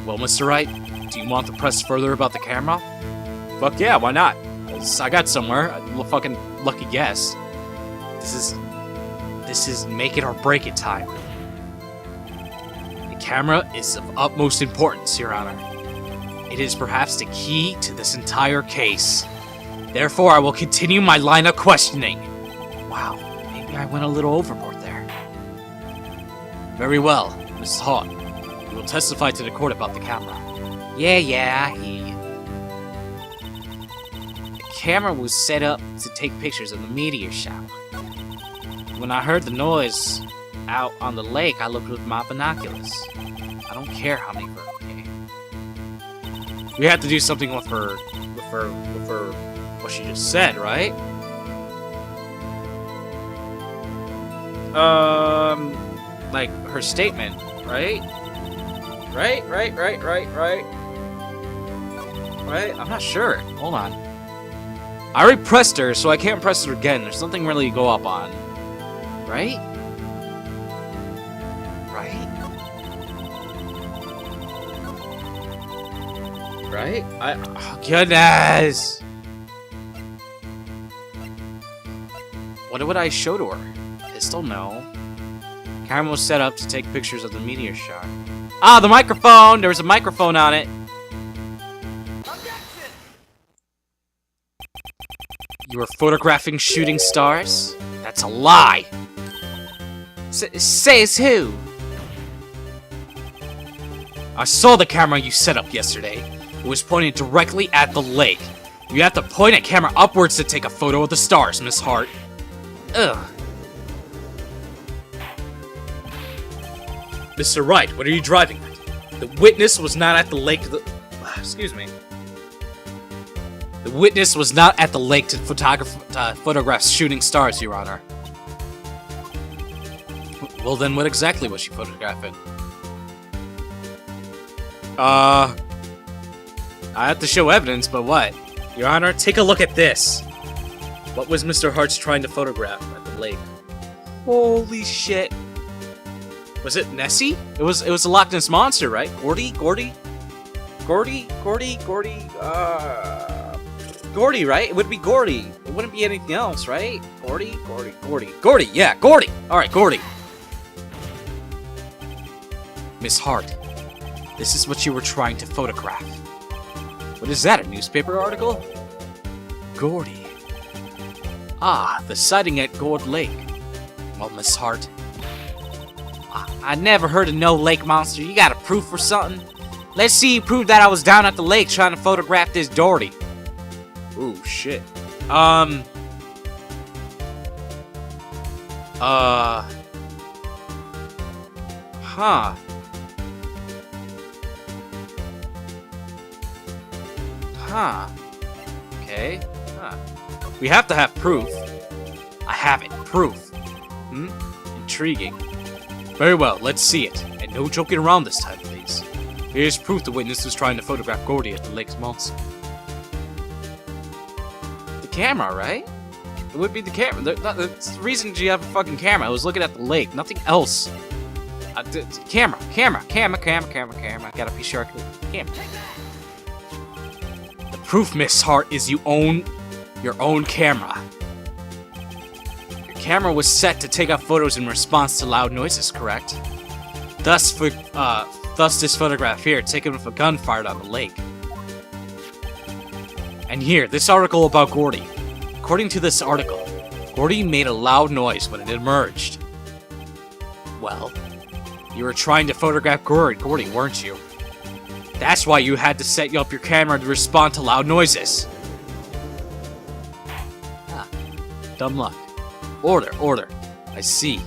Well, Mr. Wright, do you want to press further about the camera? Fuck yeah, why not? I got somewhere. A fucking lucky guess. This is make it or break it time. The camera is of utmost importance, Your Honor. It is perhaps the key to this entire case. Therefore, I will continue my line of questioning. Wow, maybe I went a little overboard there. Very well, Mrs. Hart. You will testify to the court about the camera. Yeah, I hear you. The camera was set up to take pictures of the meteor shower. When I heard the noise out on the lake, I looked with my binoculars. I don't care how many birds came. We have to do something with her, what she just said, right? Like her statement, right? Right? I'm not sure. Hold on. I already pressed her, so I can't press her again. There's nothing really to go up on. Right? Right? Oh, goodness! What would I show to her? Pistol? No. Camera was set up to take pictures of the meteor shower. Ah, the microphone! There was a microphone on it. Objection! You were photographing shooting stars? That's a lie! Says who? I saw the camera you set up yesterday. It was pointed directly at the lake. You have to point a camera upwards to take a photo of the stars, Miss Hart. Ugh. Mr. Wright, what are you driving at? The witness was not at the lake to excuse me. The witness was not at the lake to photograph shooting stars, Your Honor. Well then, what exactly was she photographing? I have to show evidence, but what? Your Honor, take a look at this. What was Mr. Hart's trying to photograph at the lake? Holy shit. Was it Nessie? It was a Loch Ness Monster, right? Gordy, right? It would be Gordy. It wouldn't be anything else, right? Gordy. Yeah, Gordy! Alright, Gordy. Miss Hart, this is what you were trying to photograph. What is that, a newspaper article? Gordy. Ah, the sighting at Gourd Lake. Well, Miss Hart, I never heard of no lake monster. You got a proof or something? Let's see you prove that I was down at the lake trying to photograph this Doherty. Ooh, shit. Huh. Okay. Huh. We have to have proof. I have it. Proof. Intriguing. Very well, let's see it. And no joking around this time, please. Here's proof the witness was trying to photograph Gordy at the lake's monster. The camera, right? It would be the camera. That's the reason you have a fucking camera. I was looking at the lake, nothing else. Camera. Gotta be sure. Camera. The proof, Miss Hart, is you own your own camera. Your camera was set to take out photos in response to loud noises, correct? Thus this photograph here, taken with a gun fired on the lake. And here, this article about Gordy. According to this article, Gordy made a loud noise when it emerged. Well, you were trying to photograph Gordy, weren't you? That's why you had to set up your camera to respond to loud noises. Dumb luck. Order. I see.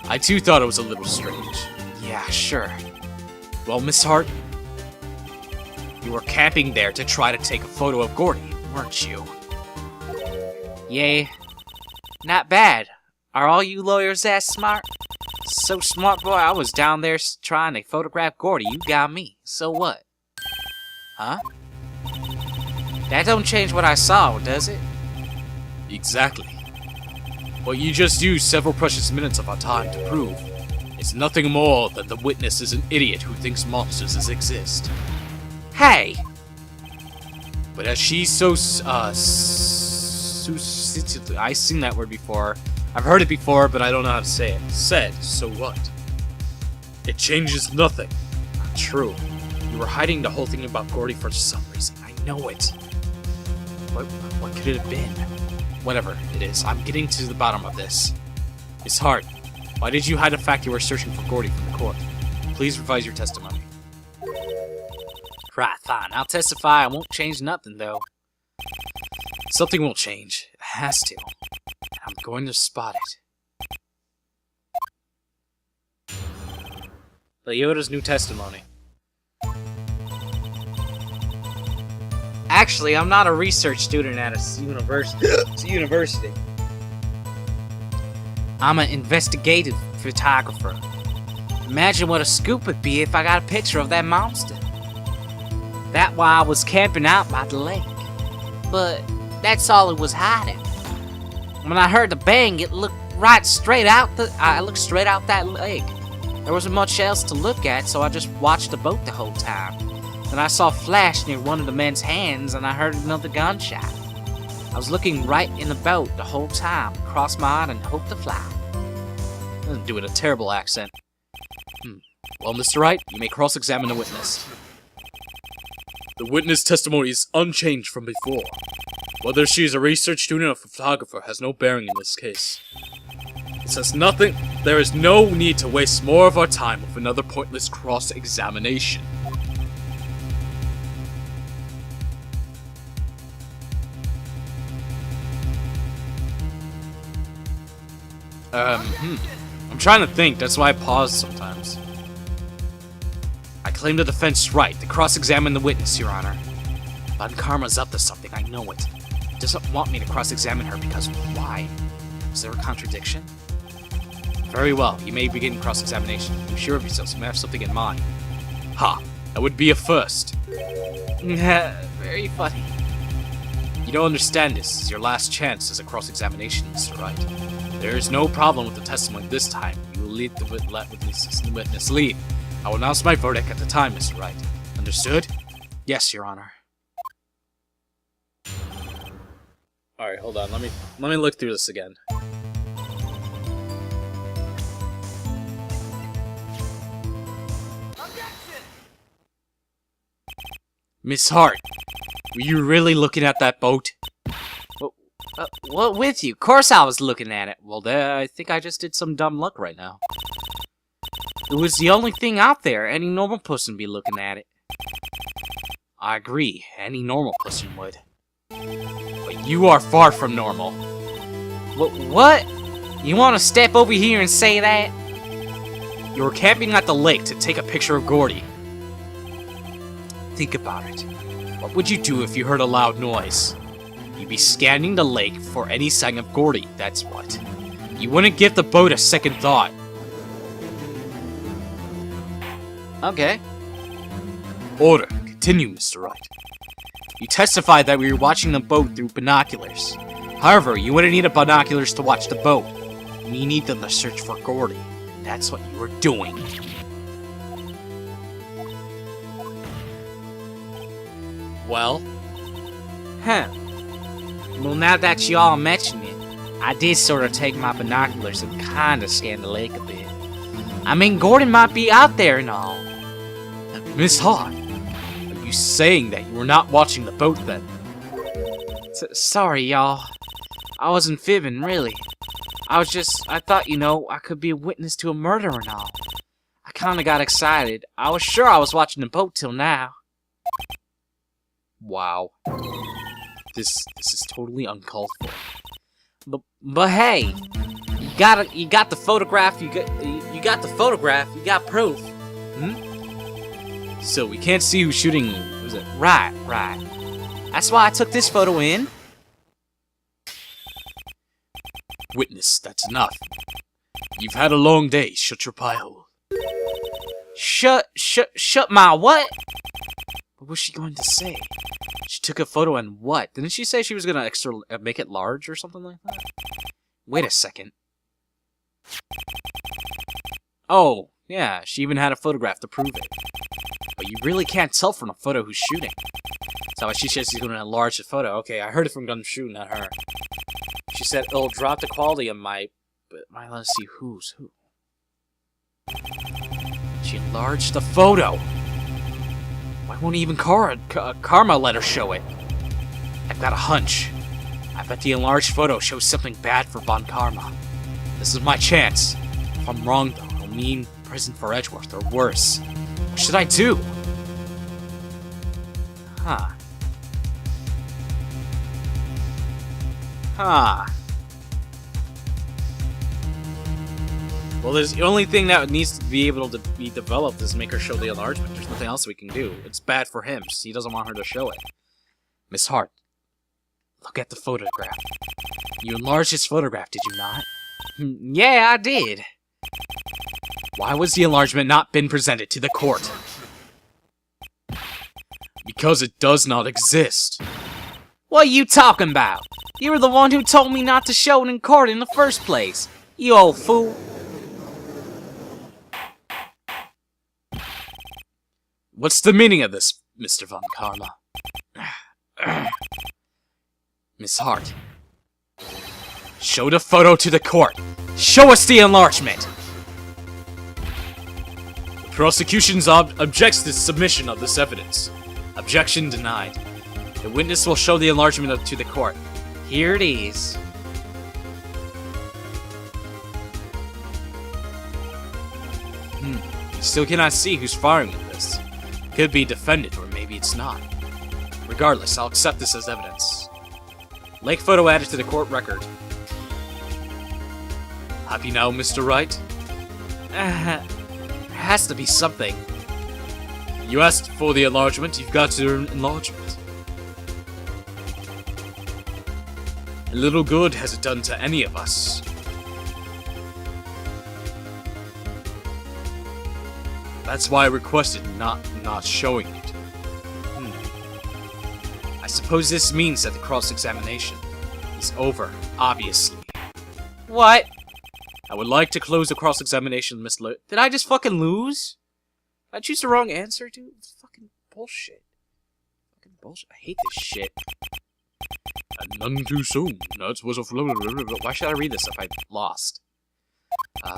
I too thought it was a little strange. Yeah, sure. Well, Miss Hart, you were camping there to try to take a photo of Gordy, weren't you? Yay. Not bad. Are all you lawyers that smart? So smart, boy, I was down there trying to photograph Gordy. You got me. So what? Huh? That don't change what I saw, does it? Exactly. What you just used several precious minutes of our time to prove is nothing more than the witness is an idiot who thinks monsters exist. Hey! But as she's so, I've seen that word before. I've heard it before, but I don't know how to say it. Said, so what? It changes nothing. Not true. You were hiding the whole thing about Gordy for some reason. I know it. What could it have been? Whatever it is, I'm getting to the bottom of this. Miss Hart, why did you hide the fact you were searching for Gordy from the court? Please revise your testimony. Right, fine. I'll testify. I won't change nothing, though. Something will change. It has to. I'm going to spot it. Leota's new testimony. Actually, I'm not a research student at a university. I'm an investigative photographer. Imagine what a scoop would be if I got a picture of that monster. That's why I was camping out by the lake. But that's all it was hiding. When I heard the bang, it looked straight out that lake. There wasn't much else to look at, so I just watched the boat the whole time. Then I saw a flash near one of the men's hands, and I heard another gunshot. I was looking right in the boat the whole time, crossed my eye and hoped to fly. I'm doing a terrible accent. Well, Mr. Wright, you may cross-examine the witness. The witness testimony is unchanged from before. Whether she is a research student or a photographer has no bearing in this case. It says nothing. There is no need to waste more of our time with another pointless cross-examination. I'm trying to think, that's why I pause sometimes. I claim the defense right to cross-examine the witness, Your Honor. But Karma's up to something, I know it. He doesn't want me to cross-examine her because why? Is there a contradiction? Very well, you may begin cross-examination. I'm sure of yourself, you may have something in mind. Ha! That would be a first. Very funny. You don't understand this. This is your last chance as a cross-examination, Mr. Wright. There is no problem with the testimony this time. You will let the witness lead. I will announce my verdict at the time, Mr. Wright. Understood? Yes, Your Honor. Alright, hold on. Let me look through this again. Miss Hart, were you really looking at that boat? What with you? Of course I was looking at it. Well, I think I just did some dumb luck right now. It was the only thing out there. Any normal person be looking at it. I agree. Any normal person would. But you are far from normal. What? You want to step over here and say that? You were camping at the lake to take a picture of Gordy. Think about it. What would you do if you heard a loud noise? You'd be scanning the lake for any sign of Gordy, that's what. You wouldn't give the boat a second thought. Okay. Order. Continue, Mr. Wright. You testified that we were watching the boat through binoculars. However, you wouldn't need binoculars to watch the boat. You need them to search for Gordy. That's what you were doing. Well? Huh. Well, now that you all mention it, I did sort of take my binoculars and kinda scan the lake a bit. I mean, Gordon might be out there and all. Miss Hart, are you saying that you were not watching the boat then? Sorry, y'all. I wasn't fibbing, really. I thought, I could be a witness to a murder and all. I kinda got excited. I was sure I was watching the boat till now. Wow. This is totally uncalled for. But hey, you got the photograph. You got the photograph. You got proof. So we can't see who's shooting. Was it right? That's why I took this photo in. Witness, that's enough. You've had a long day. Shut your pie hole. Shut my what? What was she going to say? She took a photo and what? Didn't she say she was gonna make it large or something like that? Wait a second. Oh, yeah, she even had a photograph to prove it. But you really can't tell from the photo who's shooting. So she says he's going to enlarge the photo. Okay, I heard it from Gun Shooting, not her. She said it'll drop the quality of my... But let's see who's who. She enlarged the photo. Why won't even Karma let her show it? I've got a hunch. I bet the enlarged photo shows something bad for Von Karma. This is my chance. If I'm wrong, though, it'll mean prison for Edgeworth, or worse. What should I do? Huh. Well, there's the only thing that needs to be able to be developed is make her show the enlargement. There's nothing else we can do. It's bad for him. He doesn't want her to show it. Miss Hart, look at the photograph. You enlarged his photograph, did you not? Yeah, I did. Why was the enlargement not been presented to the court? Because it does not exist. What are you talking about? You were the one who told me not to show it in court in the first place. You old fool. What's the meaning of this, Mr. Von Karma? Miss Hart. Show the photo to the court. Show us the enlargement. The prosecution objects to the submission of this evidence. Objection denied. The witness will show the enlargement to the court. Here it is. You still cannot see who's firing at this. Could be defendant, or maybe it's not. Regardless, I'll accept this as evidence. Lake photo added to the court record. Happy now, Mr. Wright? There has to be something. You asked for the enlargement, you've got your enlargement. Little good has it done to any of us. That's why I requested not showing it. I suppose this means that the cross-examination is over, obviously. What? I would like to close the cross-examination, Miss Lo- Did I just fucking lose? Did I choose the wrong answer, dude? It's fucking bullshit. Fucking bullshit. I hate this shit. And none too soon. That was a flow. Why should I read this if I lost? Am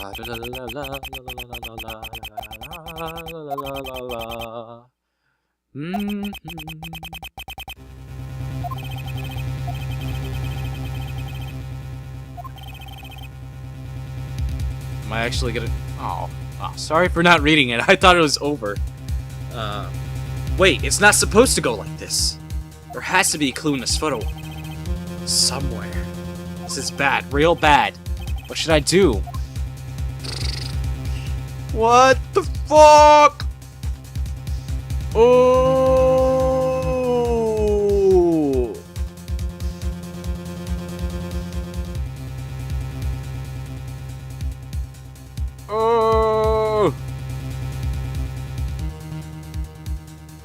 I actually gonna... Oh, sorry for not reading it. I thought it was over. Wait, it's not supposed to go like this. There has to be a clue in this photo. Somewhere. This is bad. Real bad. What should I do? What the fuck? Oh! Oh!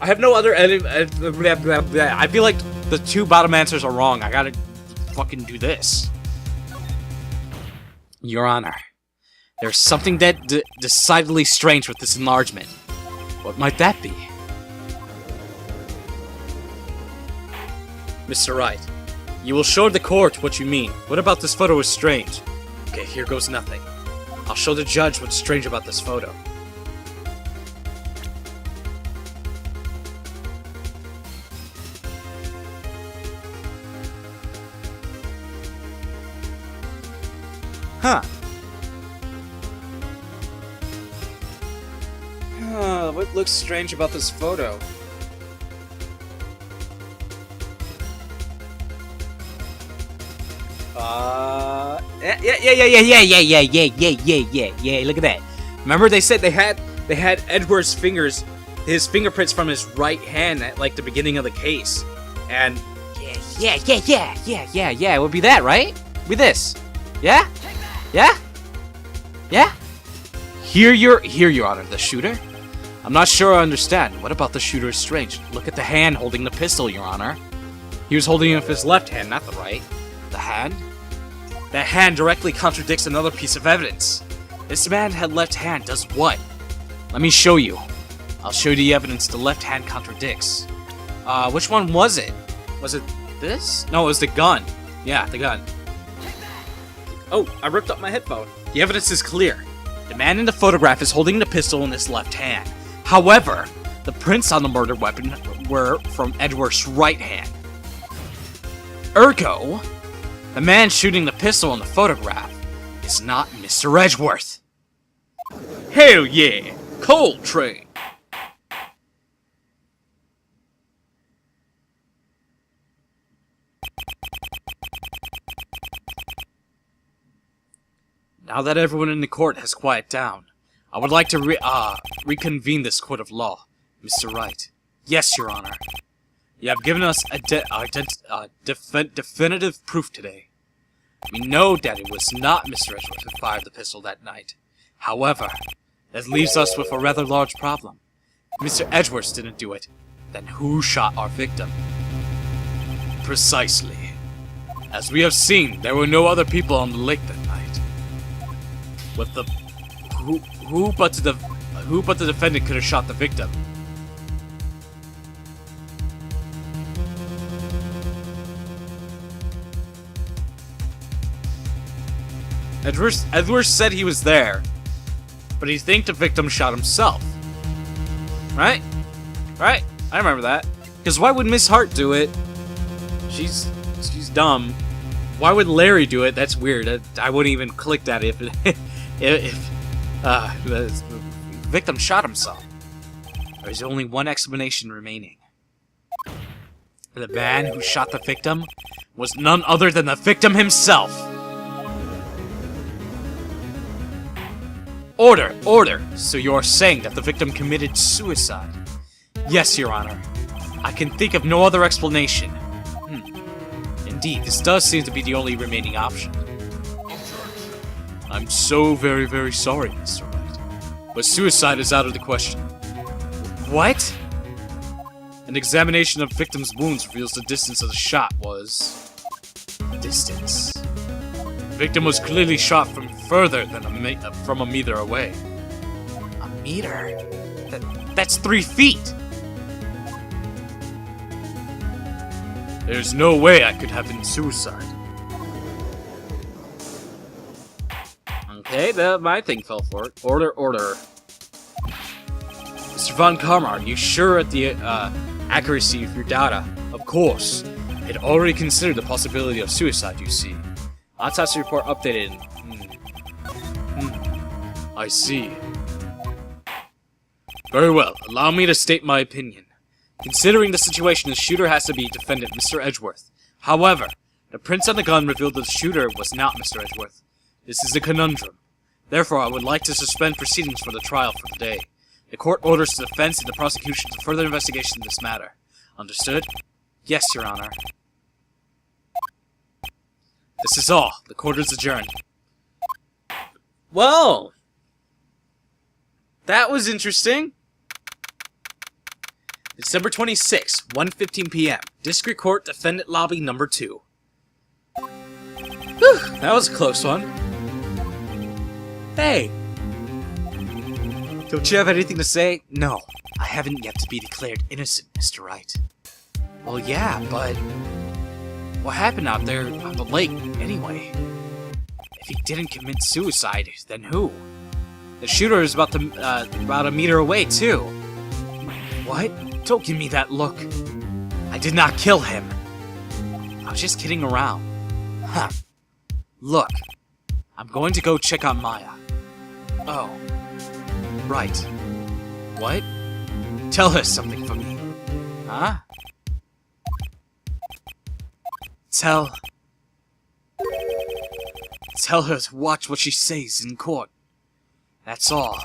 I have no other edit. I feel like the two bottom answers are wrong. I gotta fucking do this. Your Honor, there's something that decidedly strange with this enlargement. What might that be? Mr. Wright, you will show the court what you mean. What about this photo is strange? Okay, here goes nothing. I'll show the judge what's strange about this photo. Huh. What looks strange about this photo? Yeah, look at that. Remember they said they had Edward's fingers, his fingerprints from his right hand at like the beginning of the case. And yeah, it would be that, right? It would be this. Yeah? Yeah? Yeah? Here, Your Honor, the shooter? I'm not sure I understand. What about the shooter is strange? Look at the hand holding the pistol, Your Honor. He was holding it with his left hand, not the right. The hand? That hand directly contradicts another piece of evidence. This man had left hand does what? Let me show you. I'll show you the evidence the left hand contradicts. Which one was it? Was it this? No, it was the gun. Yeah, the gun. Oh, I ripped up my headphone. The evidence is clear. The man in the photograph is holding the pistol in his left hand. However, the prints on the murder weapon were from Edgeworth's right hand. Ergo, the man shooting the pistol in the photograph is not Mr. Edgeworth. Hell yeah! Coltrane! Now that everyone in the court has quieted down, I would like to reconvene this court of law. Mr. Wright. Yes, Your Honor. You have given us definitive proof today. We know that it was not Mr. Edgeworth who fired the pistol that night. However, that leaves us with a rather large problem. If Mr. Edgeworth didn't do it, then who shot our victim? Precisely. As we have seen, there were no other people on the lake that night. With the who but the defendant could have shot the victim? Edgeworth said he was there, but he think the victim shot himself. Right? Right? I remember that. Because why would Miss Hart do it? She's dumb. Why would Larry do it? That's weird. I wouldn't even click that if the victim shot himself. There's only one explanation remaining. The man who shot the victim was none other than the victim himself. Order! Order! So you're saying that the victim committed suicide? Yes, Your Honor. I can think of no other explanation. Indeed, this does seem to be the only remaining option. I'm so very, very sorry, Mr. Wright. But suicide is out of the question. What? An examination of victim's wounds reveals the distance of the shot was... distance. The victim was clearly shot from further than from a meter away. A meter? That's 3 feet! There's no way I could have been suicide. Okay, my thing fell for it. Order, order. Mr. Von Karma, are you sure at the accuracy of your data? Of course. I'd already considered the possibility of suicide, you see. Autopsy report updated. I see. Very well. Allow me to state my opinion. Considering the situation, the shooter has to be defendant Mr. Edgeworth. However, the prints on the gun revealed that the shooter was not Mr. Edgeworth. This is a conundrum. Therefore, I would like to suspend proceedings for the trial for today. The court orders the defense and the prosecution to further investigation of this matter. Understood? Yes, Your Honor. This is all. The court is adjourned. Well, that was interesting. December 26, 1:15 p.m. District Court, Defendant Lobby Number 2. Whew, that was a close one. Hey! Don't you have anything to say? No, I haven't yet to be declared innocent, Mr. Wright. Well, yeah, but... what happened out there on the lake, anyway? If he didn't commit suicide, then who? The shooter is about a meter away, too. What? Don't give me that look. I did not kill him. I was just kidding around. Huh. Look, I'm going to go check on Maya. Oh. Right. What? Tell her something for me. Huh? Tell her to watch what she says in court. That's all.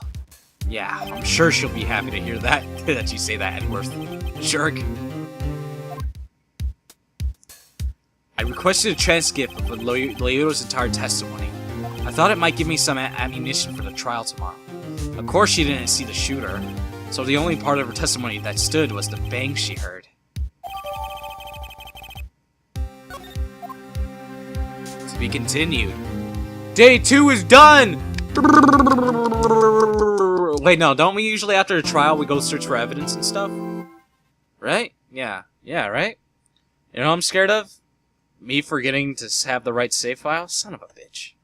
Yeah, I'm sure she'll be happy to hear that, that you say that, Edgeworth. Jerk. I requested a transcript of Leota's entire testimony. I thought it might give me some ammunition for the trial tomorrow. Of course she didn't see the shooter, so the only part of her testimony that stood was the bang she heard. To be continued. Day 2 is done! Wait, no, don't we usually after a trial we go search for evidence and stuff? Right? Yeah. Yeah, right? You know what I'm scared of? Me forgetting to have the right save file? Son of a bitch.